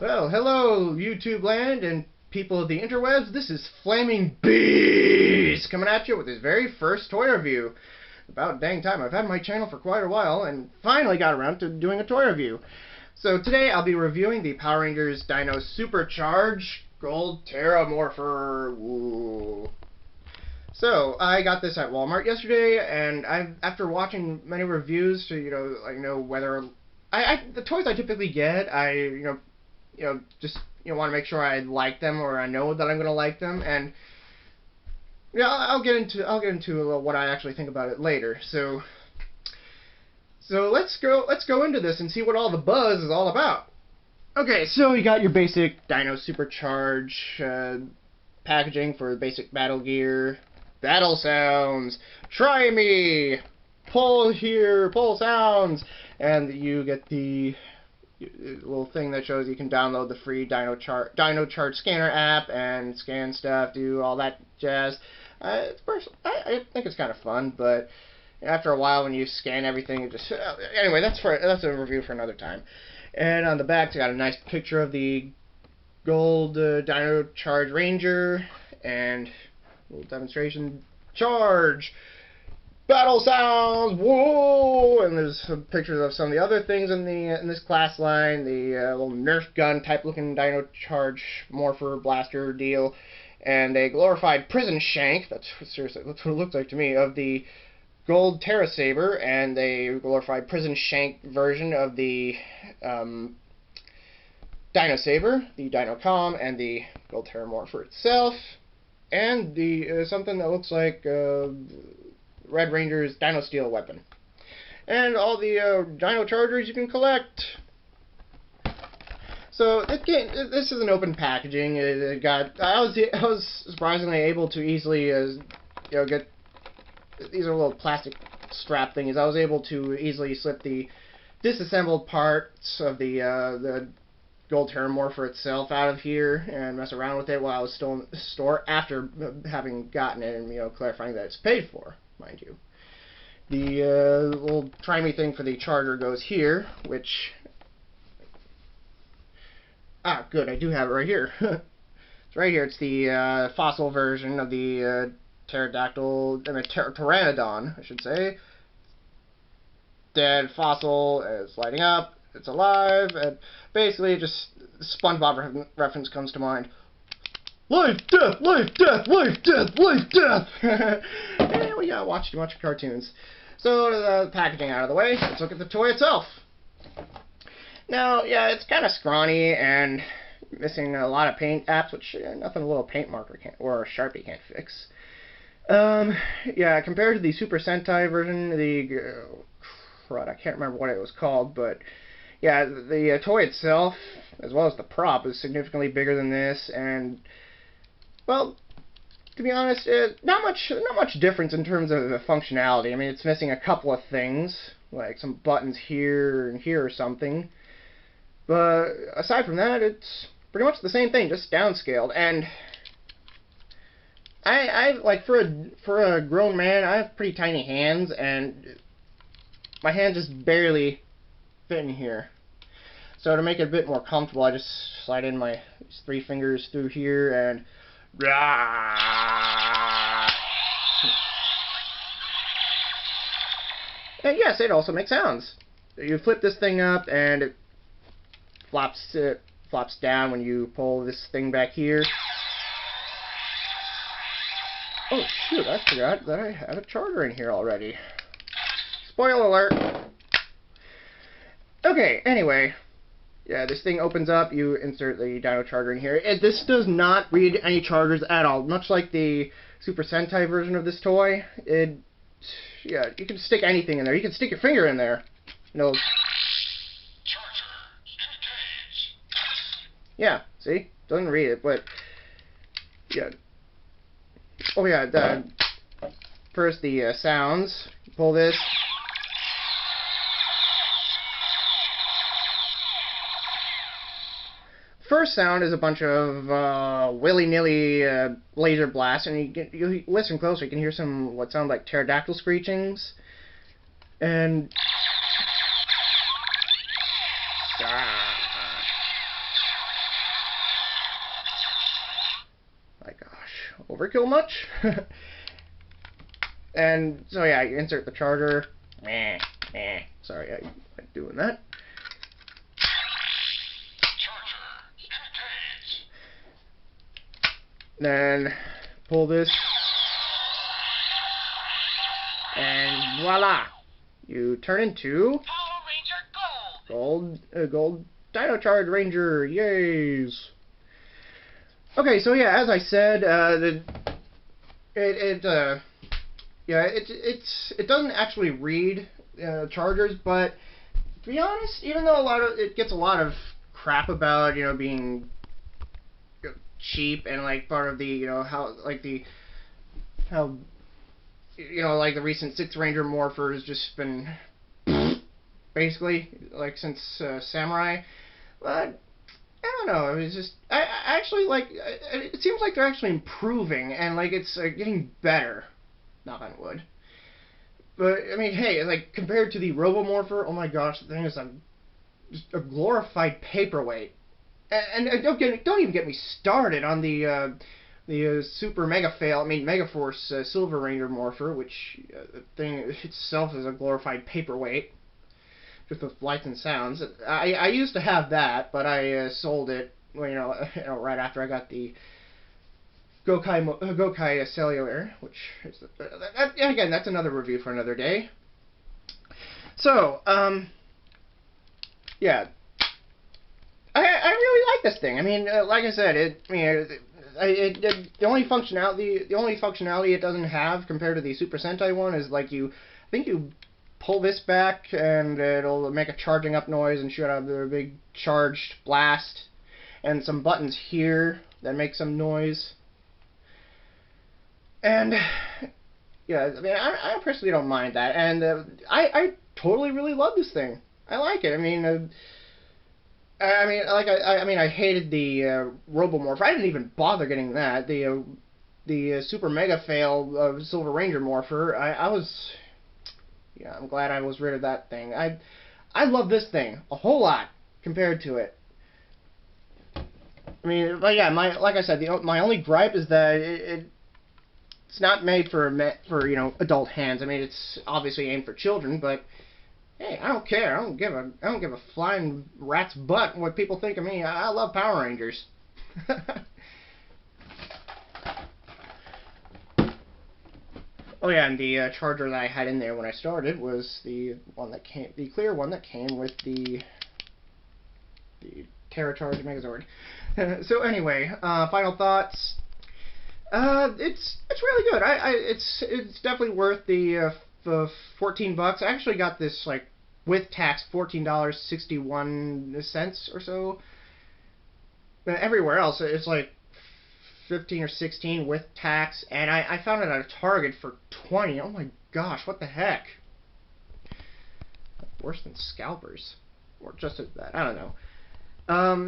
Well, hello, YouTube land and people of the interwebs. This is Flaming Beast coming at you with his very first toy review. About dang time. I've had my channel for quite a while and finally got around to doing a toy review. So today I'll be reviewing the Power Rangers Dino Supercharged Gold Ptera Morpher. Ooh. So I got this at Walmart yesterday, and after watching many reviews to know whether the toys I typically get, just want to make sure I like them or I know that I'm gonna like them, and yeah, I'll get into what I actually think about it later. So let's go into this and see what all the buzz is all about. Okay, so you got your basic Dino Supercharge packaging for basic battle gear, battle sounds, try me, pull here, pull sounds, and you get the little thing that shows you can download the free Dino Charge Scanner app and scan stuff, do all that jazz. I think it's kind of fun, but after a while, when you scan everything, it just anyway. That's a review for another time. And on the back, it's got a nice picture of the gold Dino Charge Ranger and a little demonstration charge. Battle sounds, whoa! And there's some pictures of some of the other things in this class line. The little Nerf gun type looking Dino Charge Morpher blaster deal, and a glorified prison shank. That's what it looks like to me, of the gold Ptera Saber, and a glorified prison shank version of the Dino Saber, the Dino Com, and the gold Ptera Morpher itself, and the something that looks like Red Ranger's Dino Steel weapon, and all the Dino Chargers you can collect. So this is an open packaging. I was surprisingly able to easily get, these are little plastic strap thingies. I was able to easily slip the disassembled parts of the gold Ptera Morpher itself out of here and mess around with it while I was still in the store after having gotten it and clarifying that it's paid for, mind you. The little try-me thing for the charger goes here, which good, I do have it right here. It's right here. It's the fossil version of the Pteranodon, I should say. Dead fossil is lighting up. It's alive, and basically just SpongeBob reference comes to mind. Life, death, life, death, life, death, life, death. And we gotta watch too much cartoons. So the packaging out of the way, let's look at the toy itself. Now, yeah, it's kind of scrawny and missing a lot of paint apps, which nothing a little paint marker or a Sharpie can't fix. Yeah, compared to the Super Sentai version, I can't remember what it was called, but yeah, the toy itself, as well as the prop, is significantly bigger than this, and well, to be honest, not much difference in terms of the functionality. I mean, it's missing a couple of things, like some buttons here and here or something, but aside from that, it's pretty much the same thing, just downscaled. And I like, for a grown man, I have pretty tiny hands, and my hands just barely fit in here. So to make it a bit more comfortable, I just slide in my 3 fingers through here and yes, it also makes sounds. You flip this thing up and it flops down when you pull this thing back here. Oh shoot, I forgot that I had a charger in here already. Spoiler alert. Okay, anyway. Yeah, this thing opens up, you insert the Dino Charger in here. This does not read any chargers at all. Much like the Super Sentai version of this toy, yeah, you can stick anything in there. You can stick your finger in there. Charger engage. Yeah, see? Doesn't read it, but yeah. Oh yeah, first the sounds. Pull this. First sound is a bunch of willy-nilly laser blasts, and you listen closer, you can hear some what sound like pterodactyl screechings, and overkill much. And so yeah, you insert the charger. Sorry, I'm doing that. Then pull this, and voila! You turn into Power Ranger Gold. Gold Dino Charge Ranger. Yays! Okay, so yeah, as I said, it doesn't actually read chargers, but to be honest, even though it gets a lot of crap about being cheap and like part of the how the recent 6th Ranger Morpher has just been basically like since Samurai, but I don't know, it's just I actually like it seems like they're actually improving and like it's getting better, knock on wood. But I mean, hey, like compared to the Robomorpher, oh my gosh, the thing is just a glorified paperweight. And don't even get me started on the Super Mega Fail. I mean Megaforce Silver Ranger Morpher, which the thing itself is a glorified paperweight, just with lights and sounds. I used to have that, but I sold it. Well, right after I got the Gokai Cellular, which is again, that's another review for another day. So yeah. I really like this thing. I mean, like I said, the only functionality it doesn't have compared to the Super Sentai one is like I think you pull this back and it'll make a charging up noise and shoot out a big charged blast, and some buttons here that make some noise. And yeah, I mean, I personally don't mind that, and I totally really love this thing. I like it. I mean. I hated the Robomorph. I didn't even bother getting that. The Super Mega Fail of Silver Ranger Morpher. I'm glad I was rid of that thing. I love this thing a whole lot compared to it. I mean, but yeah, like I said, my only gripe is that it's not made for adult hands. I mean, it's obviously aimed for children, but. Hey, I don't care. I don't give a flying rat's butt what people think of me. I love Power Rangers. Oh yeah, and the charger that I had in there when I started was the clear one that came with the Ptera Charge Megazord. So anyway, final thoughts. It's really good. It's definitely worth the $14. I actually got this like with tax $14.61 or so. But everywhere else it's like 15 or 16 with tax, and I found it at a Target for 20. Oh my gosh, what the heck? Worse than scalpers, or just as bad. I don't know.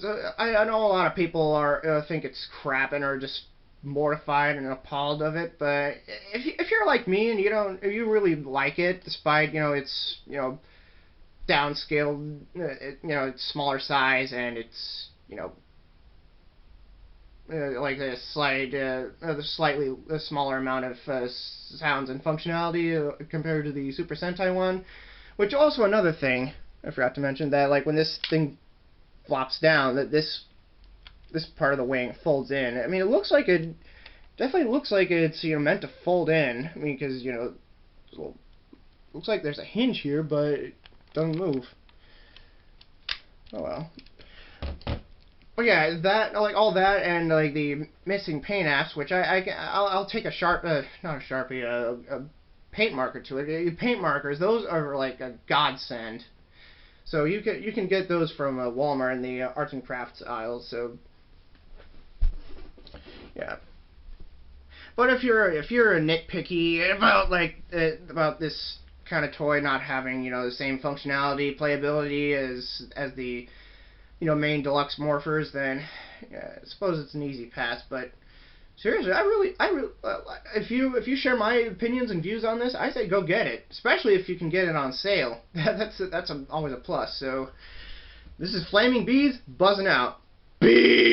So I know a lot of people think it's crap and are just mortified and appalled of it, but if you're like me and you really like it, despite it's downscaled, it's smaller size and it's like a slightly smaller amount of sounds and functionality compared to the Super Sentai one, which also another thing I forgot to mention, that like when this thing flops down, that this part of the wing folds in. I mean, definitely looks like it's meant to fold in. I mean, because looks like there's a hinge here, but it doesn't move. Oh well. But yeah, that all that and like the missing paint apps, which I'll take a not a Sharpie, a paint marker to it. Paint markers, those are like a godsend. So you can get those from Walmart in the arts and crafts aisle. So yeah. But if you're a nitpicky about this kind of toy not having the same functionality, playability as the main deluxe morphers, then yeah, I suppose it's an easy pass. But seriously, I really if you share my opinions and views on this, I say go get it, especially if you can get it on sale. That's always a plus. So this is Flaming Bees buzzing out. Bees.